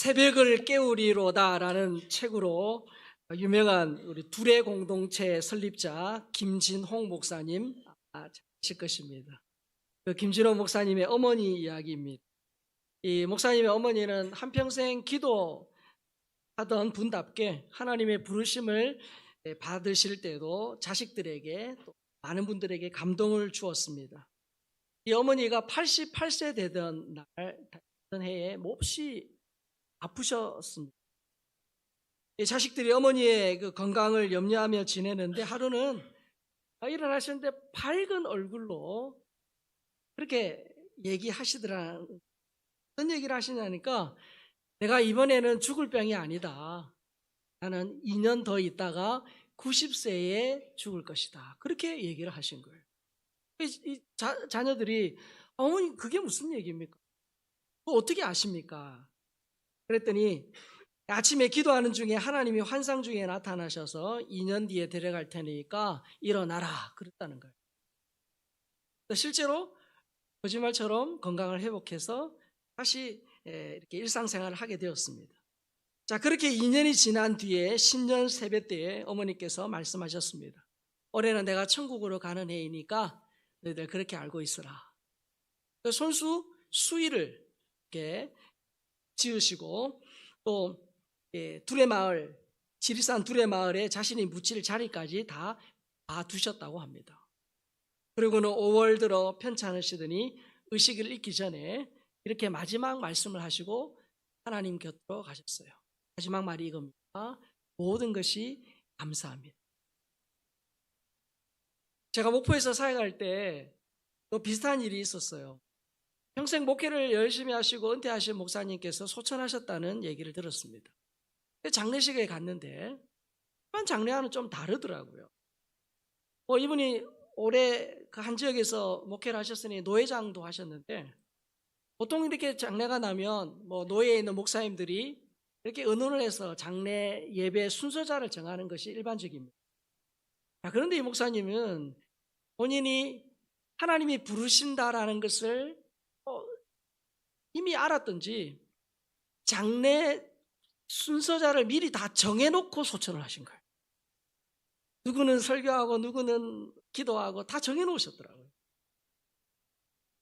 새벽을 깨우리로다라는 책으로 유명한 우리 둘의 공동체 설립자 김진홍 목사님 아실 것입니다. 그 김진홍 목사님의 어머니 이야기입니다. 이 목사님의 어머니는 한평생 기도하던 분답게 하나님의 부르심을 받으실 때도 자식들에게 또 많은 분들에게 감동을 주었습니다. 이 어머니가 88세 되던 해에 몹시 아프셨습니다. 자식들이 어머니의 그 건강을 염려하며 지내는데 하루는 일어나셨는데 밝은 얼굴로 그렇게 얘기하시더라. 어떤 얘기를 하시냐니까 내가 이번에는 죽을 병이 아니다. 나는 2년 더 있다가 90세에 죽을 것이다. 그렇게 얘기를 하신 거예요. 자녀들이 어머니 그게 무슨 얘기입니까? 어떻게 아십니까? 그랬더니 아침에 기도하는 중에 하나님이 환상 중에 나타나셔서 2년 뒤에 데려갈 테니까 일어나라 그랬다는 거예요. 실제로 거짓말처럼 건강을 회복해서 다시 이렇게 일상생활을 하게 되었습니다. 자, 그렇게 2년이 지난 뒤에 신년 세배 때에 어머니께서 말씀하셨습니다. 올해는 내가 천국으로 가는 해이니까 너희들 그렇게 알고 있으라. 손수 수의를 이렇게 지으시고 또 두레마을, 지리산 두레마을에 자신이 묻힐 자리까지 다 두셨다고 합니다. 그리고는 5월 들어 편찮으시더니 의식을 잃기 전에 이렇게 마지막 말씀을 하시고 하나님 곁으로 가셨어요. 마지막 말이 이겁니다. 모든 것이 감사합니다. 제가 목포에서 사역할 때 또 비슷한 일이 있었어요. 평생 목회를 열심히 하시고 은퇴하신 목사님께서 소천하셨다는 얘기를 들었습니다. 장례식에 갔는데 일반 장례와는 좀 다르더라고요. 이분이 올해 그 한 지역에서 목회를 하셨으니 노회장도 하셨는데 보통 이렇게 장례가 나면 노예에 있는 목사님들이 이렇게 의논을 해서 장례 예배 순서자를 정하는 것이 일반적입니다. 그런데 이 목사님은 본인이 하나님이 부르신다라는 것을 이미 알았던지 장례 순서자를 미리 다 정해놓고 소천을 하신 거예요. 누구는 설교하고 누구는 기도하고 다 정해놓으셨더라고요.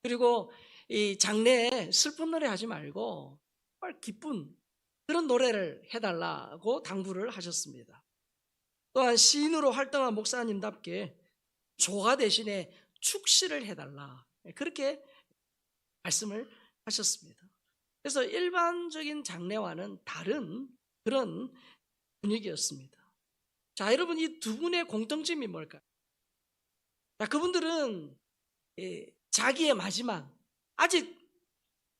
그리고 이 장례에 슬픈 노래 하지 말고 정말 기쁜 그런 노래를 해달라고 당부를 하셨습니다. 또한 시인으로 활동한 목사님답게 조가 대신에 축시를 해달라 그렇게 말씀을 하셨습니다. 그래서 일반적인 장례와는 다른 그런 분위기였습니다. 자, 여러분 이 두 분의 공통점이 뭘까요? 자, 그분들은 자기의 마지막, 아직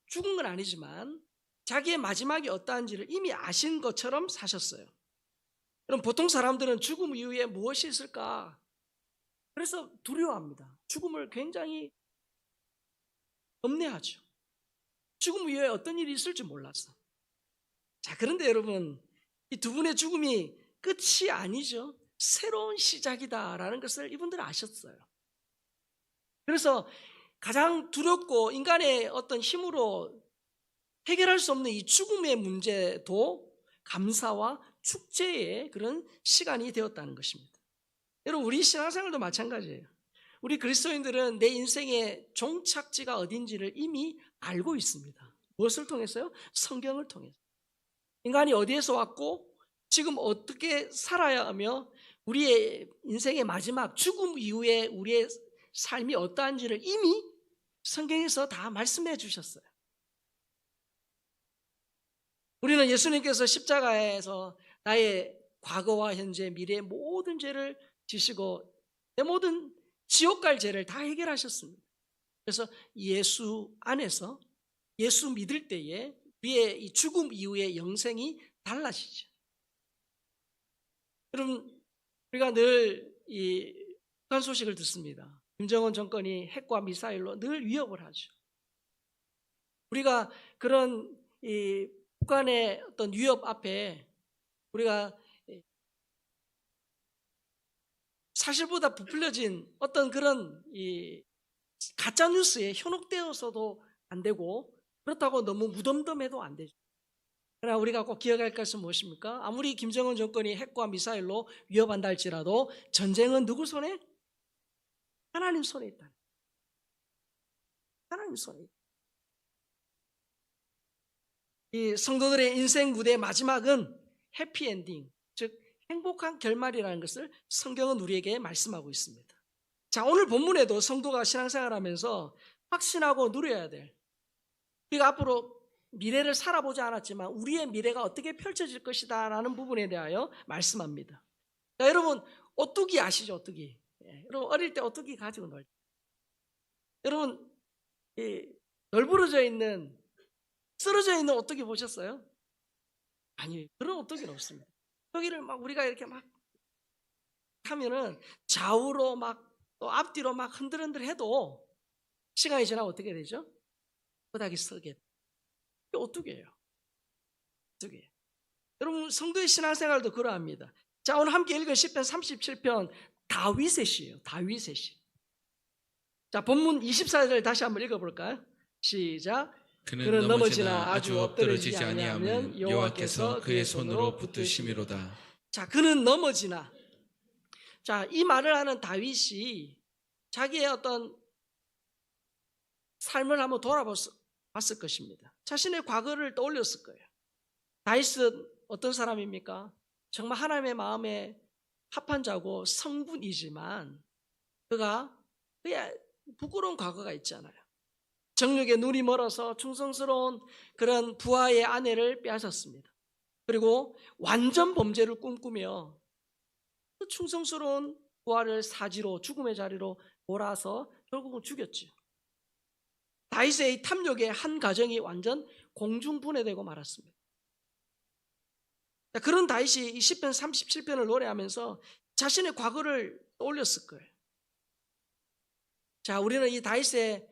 죽은 건 아니지만 자기의 마지막이 어떠한지를 이미 아신 것처럼 사셨어요. 그럼 보통 사람들은 죽음 이후에 무엇이 있을까? 그래서 두려워합니다. 죽음을 굉장히 염려하죠. 죽음 이후에 어떤 일이 있을지 몰랐어. 자, 그런데 여러분 이 두 분의 죽음이 끝이 아니죠. 새로운 시작이다라는 것을 이분들은 아셨어요. 그래서 가장 두렵고 인간의 어떤 힘으로 해결할 수 없는 이 죽음의 문제도 감사와 축제의 그런 시간이 되었다는 것입니다. 여러분 우리 신앙생활도 마찬가지예요. 우리 그리스도인들은 내 인생의 종착지가 어딘지를 이미 알고 있습니다. 무엇을 통해서요? 성경을 통해서. 인간이 어디에서 왔고 지금 어떻게 살아야 하며 우리의 인생의 마지막 죽음 이후에 우리의 삶이 어떠한지를 이미 성경에서 다 말씀해 주셨어요. 우리는 예수님께서 십자가에서 나의 과거와 현재 미래의 모든 죄를 지시고 내 모든 지옥 갈 죄를 다 해결하셨습니다. 그래서 예수 안에서 예수 믿을 때에 우리의 이 죽음 이후의 영생이 달라지죠. 여러분 우리가 늘 이 북한 소식을 듣습니다. 김정은 정권이 핵과 미사일로 늘 위협을 하죠. 우리가 그런 이 북한의 어떤 위협 앞에 우리가 사실보다 부풀려진 어떤 그런 이 가짜 뉴스에 현혹되어서도 안 되고 그렇다고 너무 무덤덤해도 안 되죠. 그러나 우리가 꼭 기억할 것은 무엇입니까? 아무리 김정은 정권이 핵과 미사일로 위협한다 할지라도 전쟁은 누구 손에? 하나님 손에 있다. 하나님 손에 있다. 이 성도들의 인생 무대의 마지막은 해피엔딩, 즉 행복한 결말이라는 것을 성경은 우리에게 말씀하고 있습니다. 자, 오늘 본문에도 성도가 신앙생활하면서 확신하고 누려야 될, 우리가 앞으로 미래를 살아보지 않았지만 우리의 미래가 어떻게 펼쳐질 것이다 라는 부분에 대하여 말씀합니다. 자, 여러분 오뚜기 아시죠? 오뚜기. 여러분 어릴 때 오뚜기 가지고 놀 때, 여러분 널브러져 있는, 쓰러져 있는 오뚜기 보셨어요? 아니, 그런 오뚜기는 없습니다. 오뚜기를 막 우리가 이렇게 막 하면은 좌우로 막 또 앞뒤로 막 흔들흔들 해도 시간이 지나면 어떻게 되죠? 바닥이 서게 돼요. 이게 오뚜기예요. 오뚜기. 여러분 성도의 신앙생활도 그러합니다. 자, 오늘 함께 읽은 시편 37편 다윗의 시예요. 다윗의 시. 자, 본문 24절을 다시 한번 읽어볼까요? 시작. 그는 넘어지나 아주 엎드러지지 아니하면 여호와께서 그의 손으로 붙드심이로다. 자, 그는 넘어지나. 자, 이 말을 하는 다윗이 자기의 어떤 삶을 한번 돌아봤을 것입니다. 자신의 과거를 떠올렸을 거예요. 다윗은 어떤 사람입니까? 정말 하나님의 마음에 합한 자고 성분이지만 그가 부끄러운 과거가 있잖아요. 정욕에 눈이 멀어서 충성스러운 그런 부하의 아내를 빼앗았습니다. 그리고 완전 범죄를 꿈꾸며 그 충성스러운 부하를 사지로, 죽음의 자리로 몰아서 결국은 죽였죠. 다윗의 이 탐욕의 한 가정이 완전 공중분해되고 말았습니다. 그런 다윗이 이 시편 37편을 노래하면서 자신의 과거를 떠올렸을 거예요. 자, 우리는 이 다윗의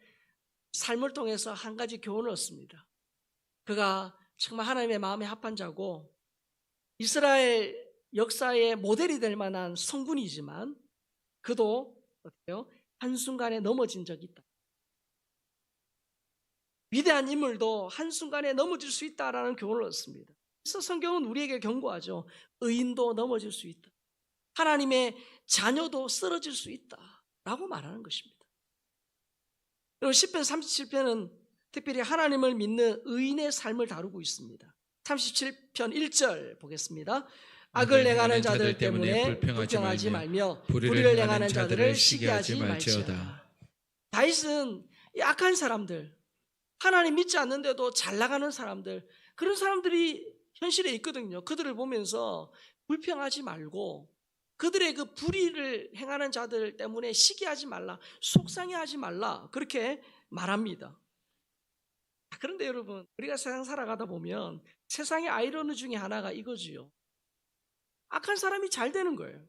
삶을 통해서 한 가지 교훈을 얻습니다. 그가 정말 하나님의 마음에 합한 자고 이스라엘 역사의 모델이 될 만한 성군이지만 그도 어때요? 한순간에 넘어진 적이 있다. 위대한 인물도 한순간에 넘어질 수 있다라는 교훈을 얻습니다. 그래서 성경은 우리에게 경고하죠. 의인도 넘어질 수 있다. 하나님의 자녀도 쓰러질 수 있다라고 말하는 것입니다. 그리고 시편 37편은 특별히 하나님을 믿는 의인의 삶을 다루고 있습니다. 37편 1절 보겠습니다. 악을 행하는 자들 때문에 불평하지 말며 불의를 행하는 자들을 시기하지 말지어다. 다윗은 악한 사람들, 하나님 믿지 않는데도 잘 나가는 사람들, 그런 사람들이 현실에 있거든요. 그들을 보면서 불평하지 말고 그들의 그 불의를 행하는 자들 때문에 시기하지 말라, 속상해하지 말라, 그렇게 말합니다. 그런데 여러분, 우리가 세상 살아가다 보면 세상의 아이러니 중에 하나가 이거지요. 악한 사람이 잘 되는 거예요.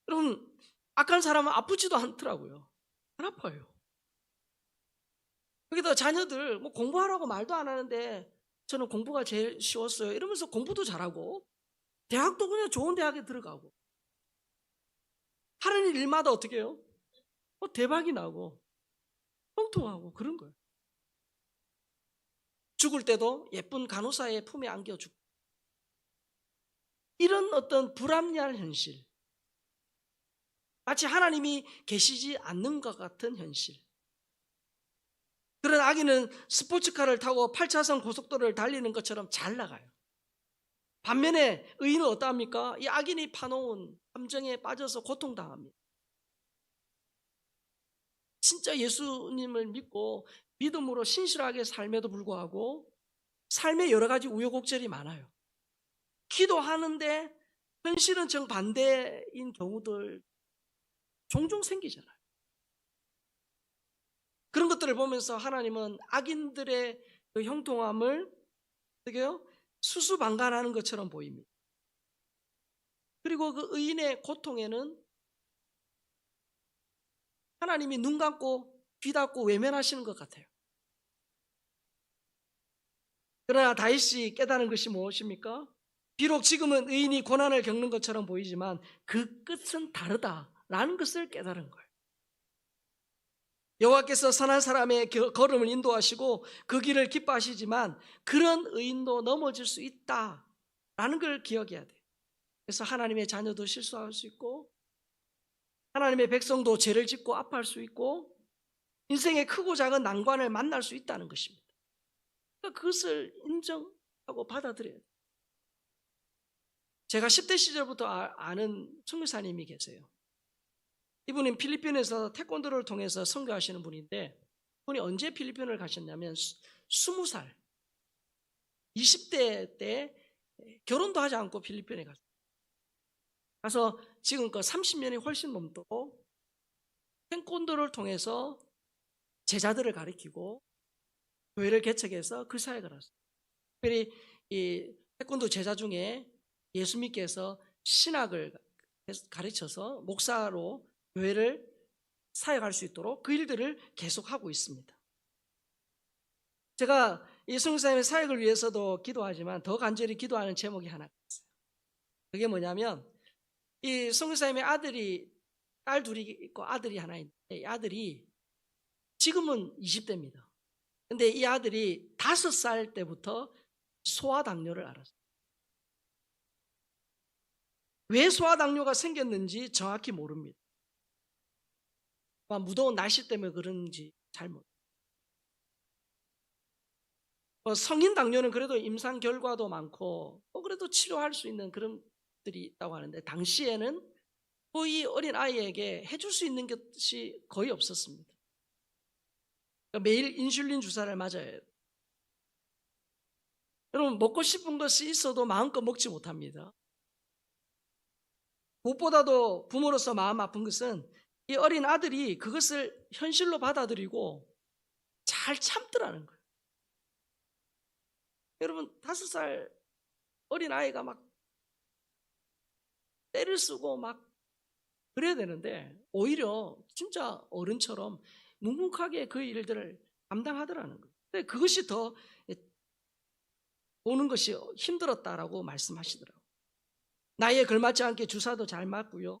여러분, 악한 사람은 아프지도 않더라고요. 안 아파요. 여기다 자녀들 뭐 공부하라고 말도 안 하는데 저는 공부가 제일 쉬웠어요 이러면서 공부도 잘하고 대학도 그냥 좋은 대학에 들어가고 하는 일마다 어떻게 해요? 대박이 나고 형통하고 그런 거예요. 죽을 때도 예쁜 간호사의 품에 안겨 죽고, 이런 어떤 불합리한 현실, 마치 하나님이 계시지 않는 것 같은 현실. 그런 악인은 스포츠카를 타고 8차선 고속도로를 달리는 것처럼 잘 나가요. 반면에 의인은 어떠합니까? 이 악인이 파놓은 함정에 빠져서 고통당합니다. 진짜 예수님을 믿고 믿음으로 신실하게 삶에도 불구하고 삶에 여러 가지 우여곡절이 많아요. 기도하는데 현실은 정반대인 경우들 종종 생기잖아요. 그런 것들을 보면서 하나님은 악인들의 그 형통함을 어떻게요? 수수방관하는 것처럼 보입니다. 그리고 그 의인의 고통에는 하나님이 눈 감고 귀 닫고 외면하시는 것 같아요. 그러나 다윗이 깨달은 것이 무엇입니까? 비록 지금은 의인이 고난을 겪는 것처럼 보이지만 그 끝은 다르다라는 것을 깨달은 거예요. 여호와께서 선한 사람의 걸음을 인도하시고 그 길을 기뻐하시지만 그런 의인도 넘어질 수 있다라는 걸 기억해야 돼요. 그래서 하나님의 자녀도 실수할 수 있고 하나님의 백성도 죄를 짓고 아파할 수 있고 인생의 크고 작은 난관을 만날 수 있다는 것입니다. 그러니까 그것을 인정하고 받아들여야 돼요. 제가 10대 시절부터 아는 선교사님이 계세요. 이분은 필리핀에서 태권도를 통해서 선교하시는 분인데, 이분이 언제 필리핀을 가셨냐면 20살 20대 때 결혼도 하지 않고 필리핀에 갔어요. 가서 지금껏 30년이 훨씬 넘도록 태권도를 통해서 제자들을 가르치고 교회를 개척해서 그 사역을 했어요. 특별히 이 태권도 제자 중에 예수 믿게 해서 신학을 가르쳐서 목사로 교회를 사역할 수 있도록 그 일들을 계속하고 있습니다. 제가 이 선교사님의 사역을 위해서도 기도하지만 더 간절히 기도하는 제목이 하나 있어요. 그게 뭐냐면 이 선교사님의 아들이 딸 둘이 있고 아들이 하나 있는데 이 아들이 지금은 20대입니다. 근데 이 아들이 5살 때부터 소아당뇨를 알았어요. 왜 소아당뇨가 생겼는지 정확히 모릅니다. 무더운 날씨 때문에 그런지 잘 모릅니다. 성인 당뇨는 그래도 임상 결과도 많고 그래도 치료할 수 있는 그런 것들이 있다고 하는데 당시에는 이 어린 아이에게 해줄 수 있는 것이 거의 없었습니다. 매일 인슐린 주사를 맞아야 해요. 여러분 먹고 싶은 것이 있어도 마음껏 먹지 못합니다. 무엇보다도 부모로서 마음 아픈 것은 이 어린 아들이 그것을 현실로 받아들이고 잘 참더라는 거예요. 여러분 5살 어린 아이가 막 때를 쓰고 막 그래야 되는데 오히려 진짜 어른처럼 묵묵하게 그 일들을 감당하더라는 거예요. 근데 그것이 더 보는 것이 힘들었다라고 말씀하시더라고요. 나이에 걸맞지 않게 주사도 잘 맞고요.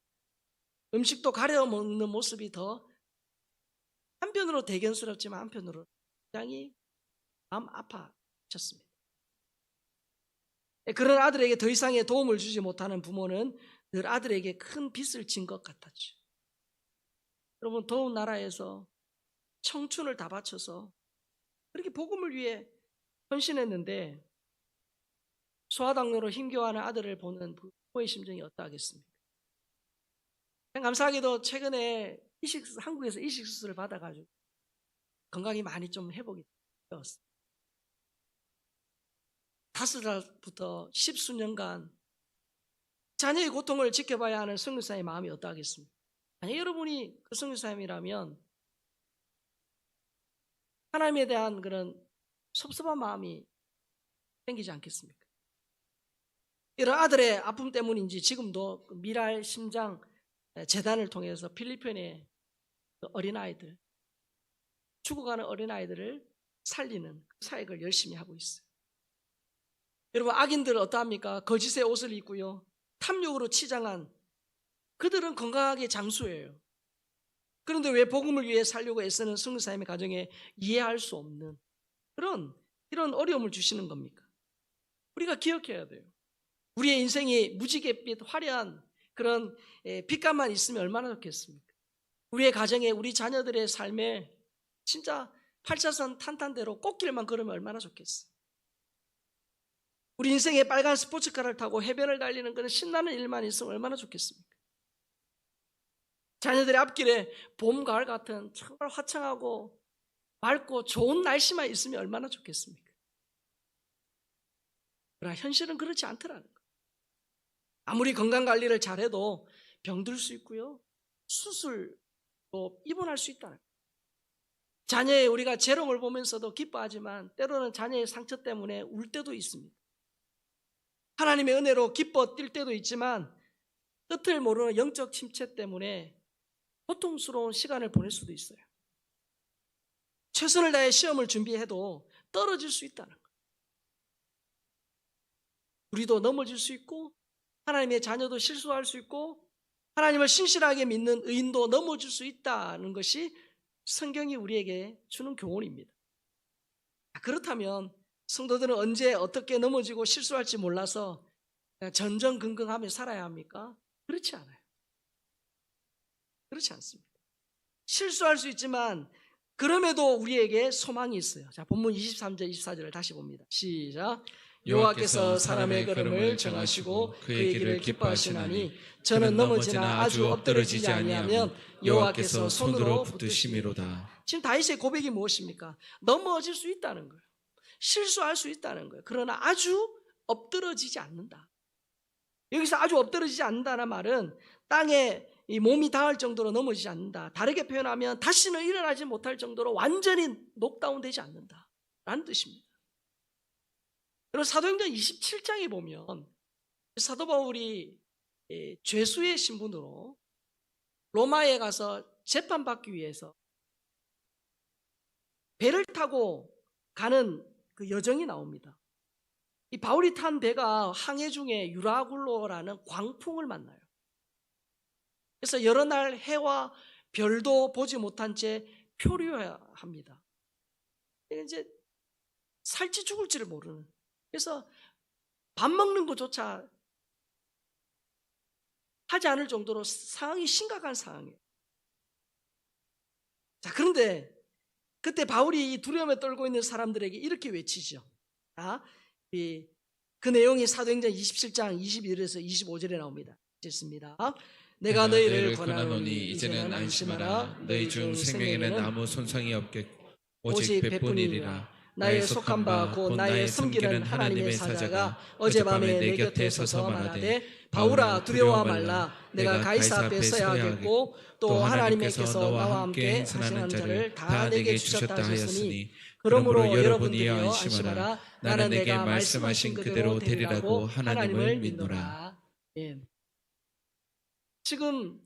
음식도 가려 먹는 모습이 더 한편으로 대견스럽지만 한편으로 굉장히 마음 아파하셨습니다. 그런 아들에게 더 이상의 도움을 주지 못하는 부모는 늘 아들에게 큰 빚을 진 것 같았죠. 여러분 더운 나라에서 청춘을 다 바쳐서 그렇게 복음을 위해 헌신했는데 소아당뇨로 힘겨워하는 아들을 보는 부모의 심정이 어떠하겠습니까? 감사하게도 최근에 한국에서 이식수술을 받아가지고 건강이 많이 좀 회복이 되었어요. 5살부터 10수년간 자녀의 고통을 지켜봐야 하는 선교사의 마음이 어떠하겠습니까? 만약 여러분이 그 선교사님이라면 하나님에 대한 그런 섭섭한 마음이 생기지 않겠습니까? 이런 아들의 아픔 때문인지 지금도 미랄 심장 재단을 통해서 필리핀의 어린아이들, 죽어가는 어린아이들을 살리는 사역을 열심히 하고 있어요. 여러분 악인들 어떠합니까? 거짓의 옷을 입고요, 탐욕으로 치장한 그들은 건강하게 장수해요. 그런데 왜 복음을 위해 살려고 애쓰는 선교사님의 가정에 이해할 수 없는 이런 어려움을 주시는 겁니까? 우리가 기억해야 돼요. 우리의 인생이 무지갯빛 화려한 그런 빛감만 있으면 얼마나 좋겠습니까? 우리의 가정에 우리 자녀들의 삶에 진짜 8차선 탄탄대로 꽃길만 걸으면 얼마나 좋겠어요. 우리 인생에 빨간 스포츠카를 타고 해변을 달리는 그런 신나는 일만 있으면 얼마나 좋겠습니까? 자녀들의 앞길에 봄, 가을 같은 정말 화창하고 맑고 좋은 날씨만 있으면 얼마나 좋겠습니까? 그러나 현실은 그렇지 않더라는 거예요. 아무리 건강관리를 잘해도 병들 수 있고요, 수술도 입원할 수 있다는 거예요. 자녀의 우리가 재롱을 보면서도 기뻐하지만 때로는 자녀의 상처 때문에 울 때도 있습니다. 하나님의 은혜로 기뻐 뛸 때도 있지만 끝을 모르는 영적 침체 때문에 고통스러운 시간을 보낼 수도 있어요. 최선을 다해 시험을 준비해도 떨어질 수 있다는 거예요. 우리도 넘어질 수 있고 하나님의 자녀도 실수할 수 있고 하나님을 신실하게 믿는 의인도 넘어질 수 있다는 것이 성경이 우리에게 주는 교훈입니다. 그렇다면 성도들은 언제 어떻게 넘어지고 실수할지 몰라서 그냥 전전긍긍하며 살아야 합니까? 그렇지 않아요. 그렇지 않습니다. 실수할 수 있지만 그럼에도 우리에게 소망이 있어요. 자, 본문 23절 24절을 다시 봅니다. 시작. 여호와께서 사람의 걸음을 정하시고 그의 길을 기뻐하시나니 저는 넘어지나 아주 엎드러지지 아니하면 여호와께서 손으로 붙드심이로다. 지금 다윗의 고백이 무엇입니까? 넘어질 수 있다는 거예요. 실수할 수 있다는 거예요. 그러나 아주 엎드러지지 않는다. 여기서 아주 엎드러지지 않는다는 말은 땅에 이 몸이 닿을 정도로 넘어지지 않는다. 다르게 표현하면 다시는 일어나지 못할 정도로 완전히 녹다운되지 않는다 라는 뜻입니다. 그리고 사도행전 27장에 보면 사도 바울이 죄수의 신분으로 로마에 가서 재판받기 위해서 배를 타고 가는 그 여정이 나옵니다. 이 바울이 탄 배가 항해 중에 유라굴로라는 광풍을 만나요. 그래서 여러 날 해와 별도 보지 못한 채 표류해야 합니다. 이제 살지 죽을지를 모르는. 그래서 밥 먹는 것조차 하지 않을 정도로 상황이 심각한 상황이에요. 자, 그런데 그때 바울이 두려움에 떨고 있는 사람들에게 이렇게 외치죠. 그 내용이 사도행전 27장 21절에서 25절에 나옵니다. 읽겠습니다. 내가 너희를 권하노니 이제는 안심하라. 너희 중 생명에는 아무 손상이 없겠고 오직 배뿐이리라. 나의 속한 바 곧 나의 섬기는 하나님의 사자가 어젯밤에 내 곁에 서서 말하되 바울아 두려워 말라. 내가 가이사 앞에 서야 하겠고 또 하나님께서 너와 함께 행하시는 자를 다 내게 주셨다 하셨으니 그러므로 여러분들이여 안심하라. 나는 내가 말씀하신 그대로 되리라고 하나님을 믿노라. 예. 지금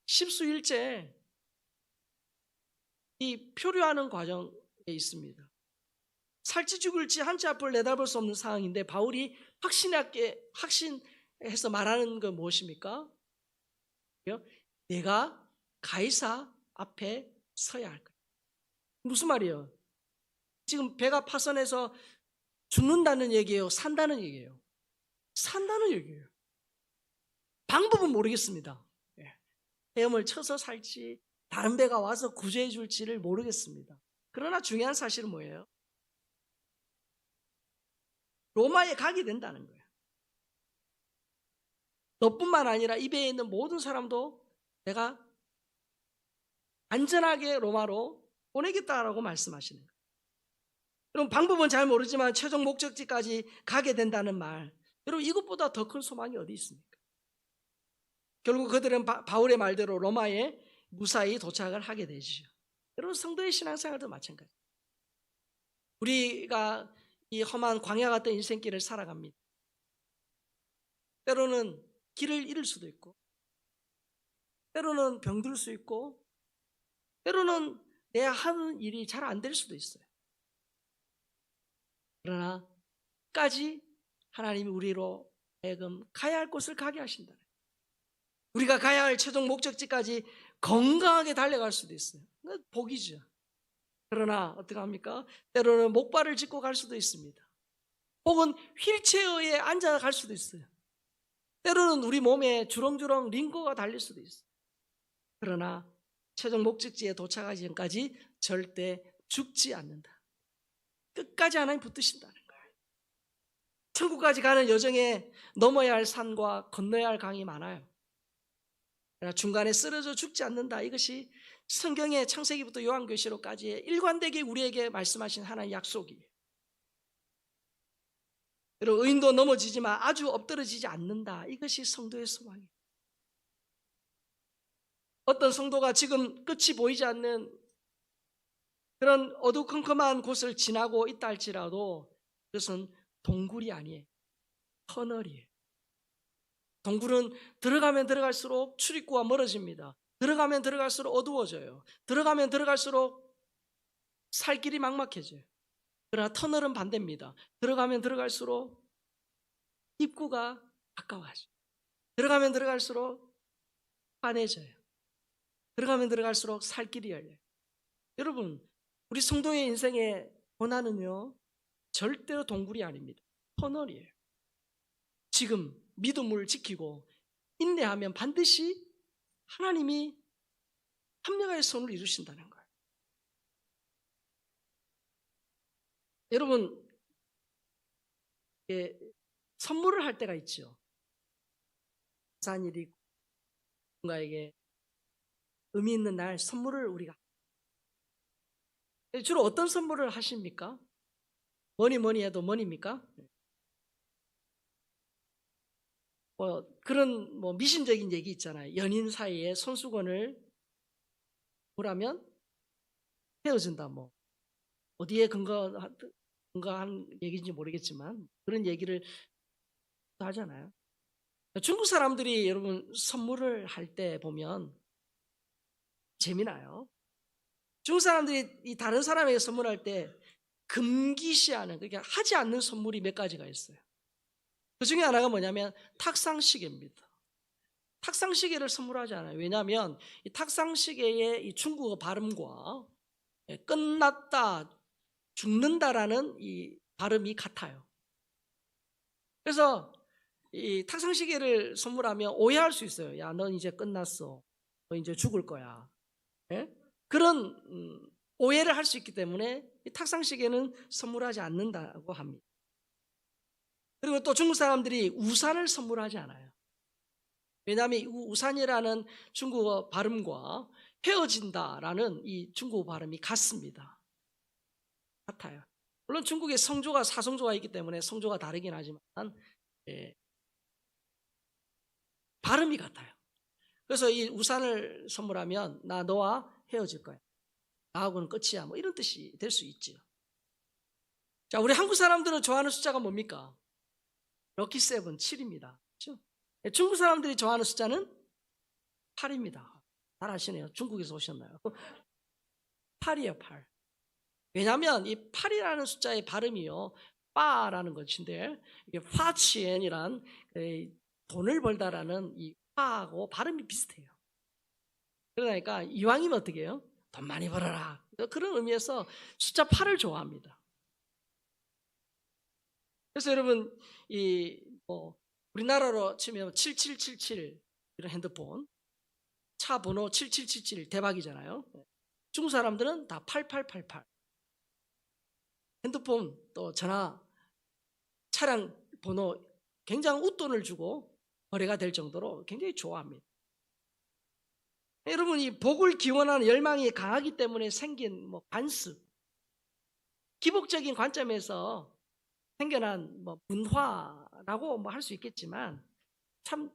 십수일째 이 표류하는 과정에 있습니다. 살지 죽을지 한치 앞을 내다볼 수 없는 상황인데 바울이 확신해서 말하는 건 무엇입니까? 내가 가이사 앞에 서야 할 거야. 무슨 말이에요? 지금 배가 파선해서 죽는다는 얘기예요? 산다는 얘기예요? 산다는 얘기예요. 방법은 모르겠습니다. 헤엄을 쳐서 살지 다른 배가 와서 구조해 줄지를 모르겠습니다. 그러나 중요한 사실은 뭐예요? 로마에 가게 된다는 거예요. 너뿐만 아니라 이 배에 있는 모든 사람도 내가 안전하게 로마로 보내겠다라고 말씀하시는 거예요. 여러분 방법은 잘 모르지만 최종 목적지까지 가게 된다는 말, 여러분 이것보다 더 큰 소망이 어디 있습니까? 결국 그들은 바울의 말대로 로마에 무사히 도착을 하게 되죠. 여러분 성도의 신앙생활도 마찬가지. 우리가 이 험한 광야 같은 인생길을 살아갑니다. 때로는 길을 잃을 수도 있고 때로는 병들 수 있고 때로는 내 하는 일이 잘 안 될 수도 있어요. 그러나 끝까지 하나님이 우리로 하여금 가야 할 곳을 가게 하신다. 우리가 가야 할 최종 목적지까지 건강하게 달려갈 수도 있어요. 복이죠. 그러나 어떡합니까? 때로는 목발을 짚고 갈 수도 있습니다. 혹은 휠체어에 앉아 갈 수도 있어요. 때로는 우리 몸에 주렁주렁 링거가 달릴 수도 있어요. 그러나 최종 목적지에 도착하기 전까지 절대 죽지 않는다. 끝까지 하나님 붙드신다는 거예요. 천국까지 가는 여정에 넘어야 할 산과 건너야 할 강이 많아요. 그러나 중간에 쓰러져 죽지 않는다. 이것이 성경의 창세기부터 요한계시록까지의 일관되게 우리에게 말씀하신 하나님의 약속이에요. 여러분 의인도 넘어지지만 아주 엎드러지지 않는다. 이것이 성도의 소망이에요. 어떤 성도가 지금 끝이 보이지 않는 그런 어두컴컴한 곳을 지나고 있다 할지라도 그것은 동굴이 아니에요. 터널이에요. 동굴은 들어가면 들어갈수록 출입구가 멀어집니다. 들어가면 들어갈수록 어두워져요. 들어가면 들어갈수록 살 길이 막막해져요. 그러나 터널은 반대입니다. 들어가면 들어갈수록 입구가 가까워져요. 들어가면 들어갈수록 환해져요. 들어가면 들어갈수록 살 길이 열려요. 여러분, 우리 성도의 인생의 고난은요, 절대로 동굴이 아닙니다. 터널이에요. 지금 믿음을 지키고 인내하면 반드시 하나님이 합력의 손을 이루신다는 거예요. 여러분, 선물을 할 때가 있죠. 산일이 누군가에게 의미 있는 날 선물을 우리가 주로 어떤 선물을 하십니까? 뭐니 해도 뭐니입니까? 그런 미신적인 얘기 있잖아요. 연인 사이에 손수건을 보라면 헤어진다. 어디에 근거한 얘기인지 모르겠지만 그런 얘기를 하잖아요. 중국 사람들이 여러분 선물을 할 때 보면 재미나요. 중국 사람들이 이 다른 사람에게 선물할 때 금기시하는, 그러니까 하지 않는 선물이 몇 가지가 있어요. 그 중에 하나가 뭐냐면 탁상시계입니다. 탁상시계를 선물하지 않아요. 왜냐하면 이 탁상시계의 이 중국어 발음과 끝났다, 죽는다라는 이 발음이 같아요. 그래서 이 탁상시계를 선물하면 오해할 수 있어요. 야, 넌 이제 끝났어. 너 이제 죽을 거야. 예? 그런 오해를 할 수 있기 때문에 이 탁상시계는 선물하지 않는다고 합니다. 그리고 또 중국 사람들이 우산을 선물하지 않아요. 왜냐하면 우산이라는 중국어 발음과 헤어진다라는 이 중국어 발음이 같습니다. 같아요. 물론 중국에 성조가 사성조가 있기 때문에 성조가 다르긴 하지만 발음이 같아요. 그래서 이 우산을 선물하면 나 너와 헤어질 거야. 나하고는 끝이야. 이런 뜻이 될 수 있죠. 자, 우리 한국 사람들은 좋아하는 숫자가 뭡니까? 럭키 세븐, 7입니다. 그렇죠? 중국 사람들이 좋아하는 숫자는 8입니다. 잘 아시네요. 중국에서 오셨나요? 8이에요, 8. 왜냐하면 이 8이라는 숫자의 발음이요, 빠라는 것인데, 이게 파치엔이란 돈을 벌다라는 이 파하고 발음이 비슷해요. 그러니까 이왕이면 어떻게 해요? 돈 많이 벌어라. 그런 의미에서 숫자 8을 좋아합니다. 그래서 여러분, 우리나라로 치면 7777 이런 핸드폰, 차 번호 7777 대박이잖아요. 중국 사람들은 다 8888. 핸드폰 또 전화, 차량 번호 굉장히 웃돈을 주고 거래가 될 정도로 굉장히 좋아합니다. 여러분, 이 복을 기원하는 열망이 강하기 때문에 생긴 관습, 기복적인 관점에서 생겨난 문화라고 할 수 있겠지만 참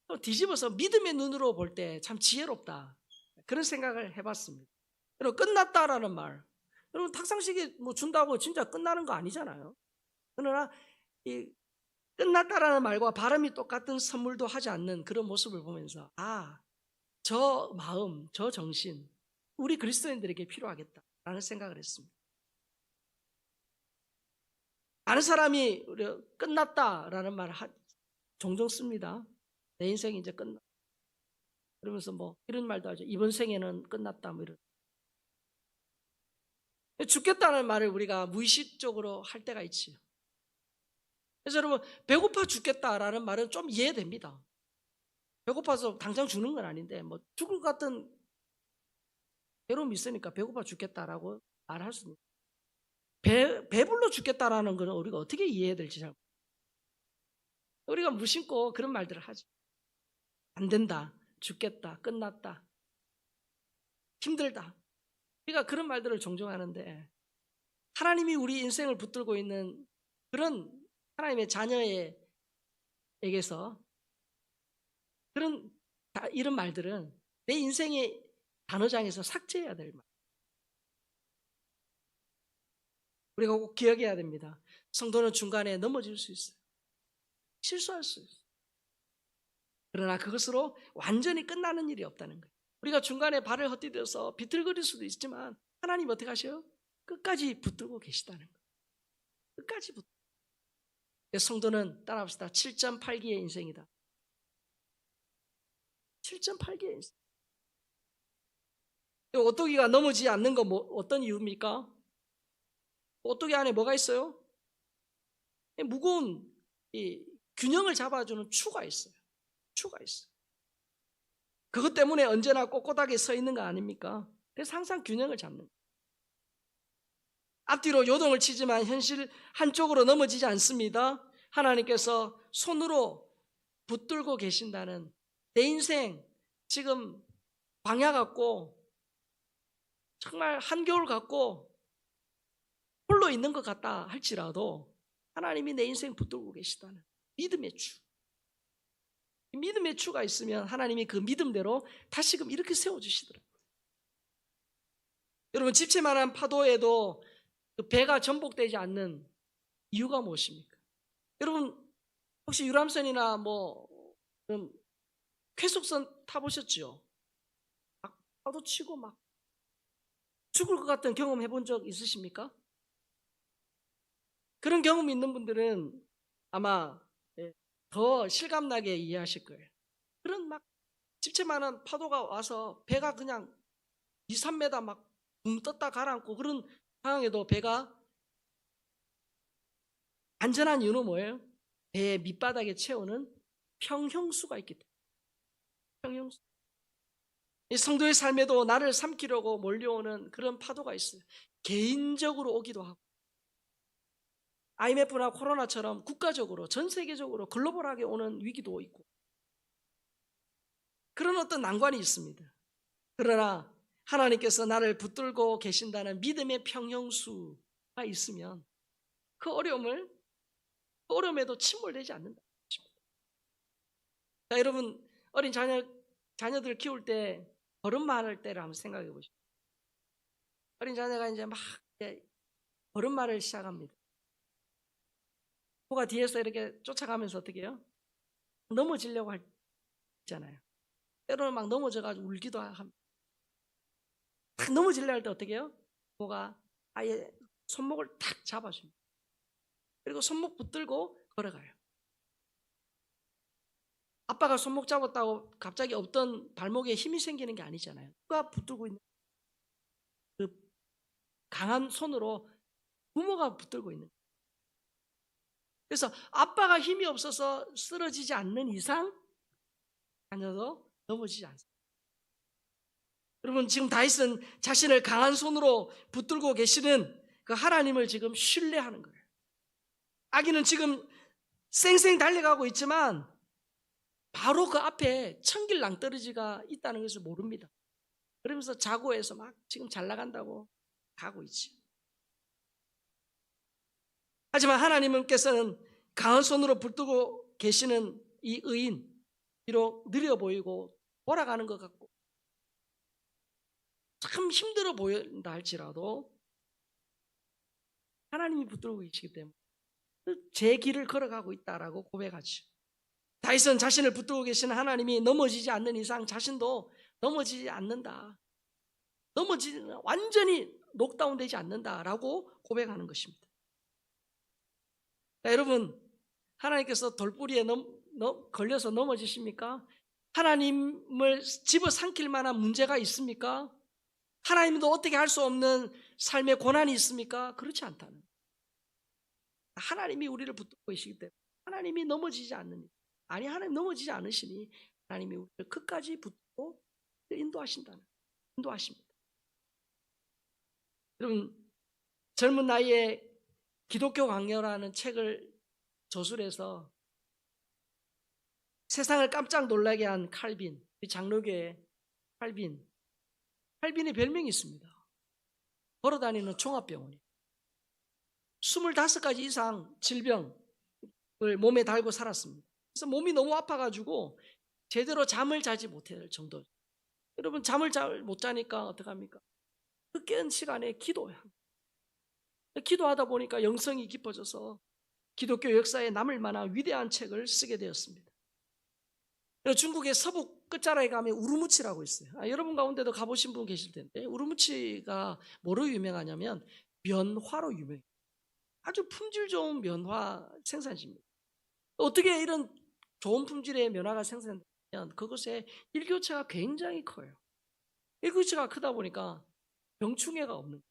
또 뒤집어서 믿음의 눈으로 볼 때 참 지혜롭다, 그런 생각을 해봤습니다. 여러분, 끝났다라는 말, 여러분 탁상시계 준다고 진짜 끝나는 거 아니잖아요. 그러나 이 끝났다라는 말과 발음이 똑같은 선물도 하지 않는 그런 모습을 보면서 저 마음, 저 정신 우리 그리스도인들에게 필요하겠다라는 생각을 했습니다. 많은 사람이 끝났다라는 말을 종종 씁니다. 내 인생이 이제 끝났다. 그러면서 이런 말도 하죠. 이번 생에는 끝났다. 이런. 죽겠다는 말을 우리가 무의식적으로 할 때가 있지요. 그래서 여러분, 배고파 죽겠다라는 말은 좀 이해됩니다. 배고파서 당장 죽는 건 아닌데 죽을 것 같은 괴로움이 있으니까 배고파 죽겠다라고 말할 수 있는. 배불러 죽겠다라는 건 우리가 어떻게 이해해야 될지 잘 모르겠어요. 우리가 무심코 그런 말들을 하죠. 안 된다, 죽겠다, 끝났다, 힘들다. 우리가 그런 말들을 종종 하는데, 하나님이 우리 인생을 붙들고 있는 그런 하나님의 자녀에게서 이런 말들은 내 인생의 단어장에서 삭제해야 될 말. 우리가 꼭 기억해야 됩니다. 성도는 중간에 넘어질 수 있어요. 실수할 수 있어요. 그러나 그것으로 완전히 끝나는 일이 없다는 거예요. 우리가 중간에 발을 헛디뎌서 비틀거릴 수도 있지만 하나님 어떻게 하셔요? 끝까지 붙들고 계시다는 거예요. 끝까지 붙들고. 성도는 따라합시다. 7.8기의 인생이다. 7.8기의 인생. 오뚜기가 넘어지지 않는 건 어떤 이유입니까? 오뚜기 안에 뭐가 있어요? 무거운 이 균형을 잡아주는 추가 있어요. 추가 있어요. 그것 때문에 언제나 꼿꼿하게 서 있는 거 아닙니까? 그래서 항상 균형을 잡는 거예요. 앞뒤로 요동을 치지만 현실 한쪽으로 넘어지지 않습니다. 하나님께서 손으로 붙들고 계신다는, 내 인생 지금 광야 같고 정말 한겨울 같고 홀로 있는 것 같다 할지라도 하나님이 내 인생 붙들고 계시다는 믿음의 추. 믿음의 추가 있으면 하나님이 그 믿음대로 다시금 이렇게 세워주시더라고요. 여러분, 집채만한 파도에도 그 배가 전복되지 않는 이유가 무엇입니까? 여러분, 혹시 유람선이나 그런 쾌속선 타보셨죠? 막 파도 치고 막 죽을 것 같은 경험 해본 적 있으십니까? 그런 경험이 있는 분들은 아마 더 실감나게 이해하실 거예요. 그런 막 집채만한 파도가 와서 배가 그냥 2, 3m 막 붕 떴다 가라앉고 그런 상황에도 배가 안전한 이유는 뭐예요? 배의 밑바닥에 채우는 평형수가 있기 때문에. 평형수. 이 성도의 삶에도 나를 삼키려고 몰려오는 그런 파도가 있어요. 개인적으로 오기도 하고, IMF나 코로나처럼 국가적으로, 전 세계적으로 글로벌하게 오는 위기도 있고, 그런 어떤 난관이 있습니다. 그러나 하나님께서 나를 붙들고 계신다는 믿음의 평형수가 있으면 그 어려움에도 침몰되지 않는다. 자, 여러분, 어린 자녀들 키울 때 걸음마할 때를 한번 생각해 보시죠. 어린 자녀가 이제 막 걸음마를 시작합니다. 부모가 뒤에서 이렇게 쫓아가면서 어떻게 해요? 넘어지려고 하잖아요. 때로는 막 넘어져가지고 울기도 합니다. 딱 넘어지려 할 때 어떻게 해요? 부모가 아예 손목을 탁 잡아줍니다. 그리고 손목 붙들고 걸어가요. 아빠가 손목 잡았다고 갑자기 없던 발목에 힘이 생기는 게 아니잖아요. 누가 붙들고 있는, 그 강한 손으로 부모가 붙들고 있는 거예요. 그래서 아빠가 힘이 없어서 쓰러지지 않는 이상 자녀도 넘어지지 않습니다. 여러분, 지금 다윗은 자신을 강한 손으로 붙들고 계시는 그 하나님을 지금 신뢰하는 거예요. 아기는 지금 쌩쌩 달려가고 있지만 바로 그 앞에 천길 낭떠러지가 있다는 것을 모릅니다. 그러면서 자고해서 막 지금 잘 나간다고 가고 있지. 하지만 하나님께서는 강한 손으로 붙들고 계시는 이 의인, 비록 느려 보이고 돌아가는 것 같고 참 힘들어 보인다 할지라도 하나님이 붙들고 계시기 때문에 제 길을 걸어가고 있다라고 고백하죠. 다윗은 자신을 붙들고 계시는 하나님이 넘어지지 않는 이상 자신도 넘어지지 않는다. 완전히 녹다운되지 않는다라고 고백하는 것입니다. 자, 여러분, 하나님께서 돌뿌리에 걸려서 넘어지십니까? 하나님을 집어삼킬 만한 문제가 있습니까? 하나님도 어떻게 할 수 없는 삶의 고난이 있습니까? 그렇지 않다는. 하나님이 우리를 붙들고 계시기 때문에 하나님이 넘어지지 않는, 아니 하나님 넘어지지 않으시니 하나님이 우리를 끝까지 붙들고 인도하십니다. 여러분, 젊은 나이에 기독교 강요라는 책을 저술해서 세상을 깜짝 놀라게 한 칼빈, 장로교의 칼빈의 별명이 있습니다. 걸어다니는 종합병원이 25가지 이상 질병을 몸에 달고 살았습니다. 그래서 몸이 너무 아파가지고 제대로 잠을 자지 못할 정도. 여러분, 잠을 잘 못 자니까 어떡합니까? 그 깬 시간에 기도해요. 기도하다 보니까 영성이 깊어져서 기독교 역사에 남을 만한 위대한 책을 쓰게 되었습니다. 중국의 서부 끝자락에 가면 우르무치라고 있어요. 여러분 가운데도 가보신 분 계실 텐데, 우르무치가 뭐로 유명하냐면 면화로 유명해요. 아주 품질 좋은 면화 생산지입니다. 어떻게 이런 좋은 품질의 면화가 생산되면 그것의 일교차가 굉장히 커요. 일구치가 크다 보니까 병충해가 없는 거예요.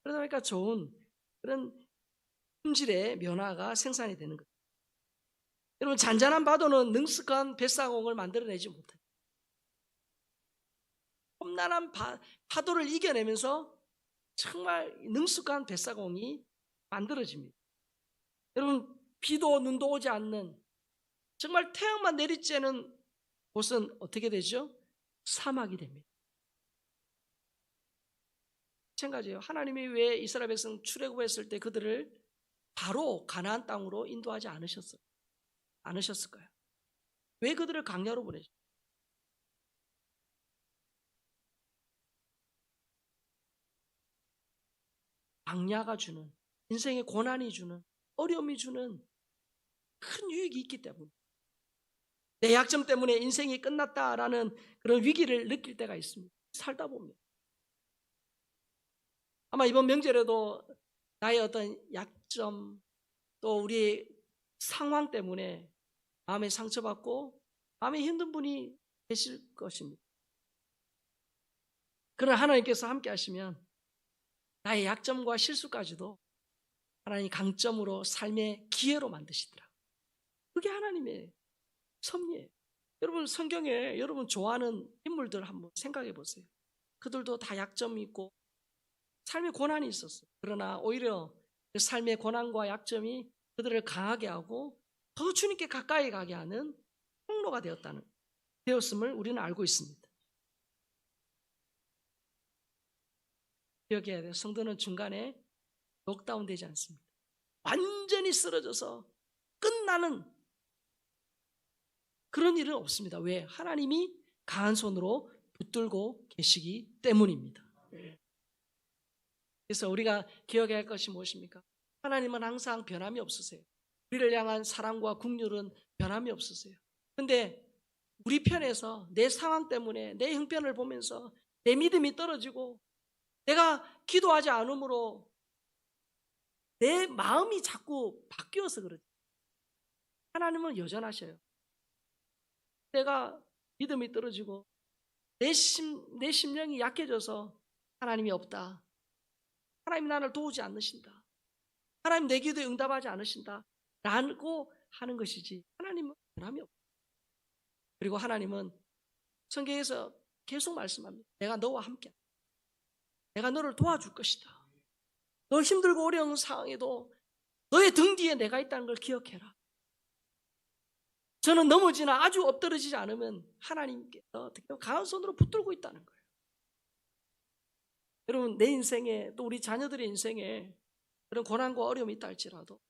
그러다 보니까 좋은 그런 품질의 면화가 생산이 되는 거예요. 여러분, 잔잔한 파도는 능숙한 뱃사공을 만들어내지 못해요. 험난한 파도를 이겨내면서 정말 능숙한 뱃사공이 만들어집니다. 여러분, 비도 눈도 오지 않는 정말 태양만 내리쬐는 곳은 어떻게 되죠? 사막이 됩니다. 마찬가지예요. 하나님이 왜 이스라엘 백성 출애굽했을 때 그들을 바로 가나안 땅으로 인도하지 않으셨을까요? 왜 그들을 광야로 보내셨어요? 광야가 주는, 인생의 고난이 주는, 어려움이 주는 큰 유익이 있기 때문에, 내 약점 때문에 인생이 끝났다라는 그런 위기를 느낄 때가 있습니다. 살다 보면 아마 이번 명절에도 나의 어떤 약점, 또 우리 상황 때문에 마음에 상처받고 마음에 힘든 분이 계실 것입니다. 그러나 하나님께서 함께 하시면 나의 약점과 실수까지도 하나님 강점으로 삶의 기회로 만드시더라. 그게 하나님의 섭리예요. 여러분, 성경에 여러분 좋아하는 인물들 한번 생각해 보세요. 그들도 다 약점이 있고 삶의 고난이 있었어요. 그러나 오히려 그 삶의 고난과 약점이 그들을 강하게 하고 더 주님께 가까이 가게 하는 통로가 되었음을 우리는 알고 있습니다. 기억해야 돼요. 성도는 중간에 록다운 되지 않습니다. 완전히 쓰러져서 끝나는 그런 일은 없습니다. 왜? 하나님이 강한 손으로 붙들고 계시기 때문입니다. 그래서 우리가 기억해야 할 것이 무엇입니까? 하나님은 항상 변함이 없으세요. 우리를 향한 사랑과 긍휼은 변함이 없으세요. 그런데 우리 편에서 내 상황 때문에 내 형편을 보면서 내 믿음이 떨어지고 내가 기도하지 않으므로 내 마음이 자꾸 바뀌어서 그렇지. 하나님은 여전하셔요. 내가 믿음이 떨어지고 내 심령이 약해져서 하나님이 없다. 하나님 나를 도우지 않으신다. 하나님 내 기도에 응답하지 않으신다. 라고 하는 것이지. 하나님은 변함이 없다. 그리고 하나님은 성경에서 계속 말씀합니다. 내가 너와 함께, 내가 너를 도와줄 것이다. 너 힘들고 어려운 상황에도 너의 등 뒤에 내가 있다는 걸 기억해라. 저는 넘어지나 아주 엎드러지지 않으면 하나님께서 강한 손으로 붙들고 있다는 거예요. 여러분, 내 인생에 또 우리 자녀들의 인생에 그런 고난과 어려움이 있다 할지라도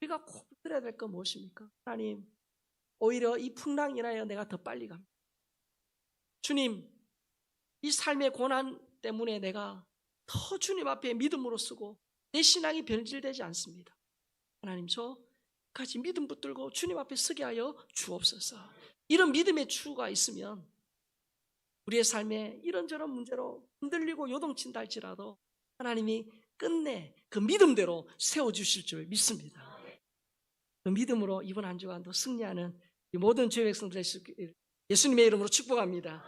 우리가 꼭 붙들어야 될 건 무엇입니까? 하나님, 오히려 이 풍랑 인하여 내가 더 빨리 갑니다. 주님, 이 삶의 고난 때문에 내가 더 주님 앞에 믿음으로 쓰고 내 신앙이 변질되지 않습니다. 하나님, 저까지 믿음 붙들고 주님 앞에 서게 하여 주옵소서. 이런 믿음의 추구가 있으면 우리의 삶에 이런저런 문제로 흔들리고 요동친다 할지라도 하나님이 끝내 그 믿음대로 세워주실 줄 믿습니다. 그 믿음으로 이번 한 주간도 승리하는 모든 주의 백성들 예수님의 이름으로 축복합니다.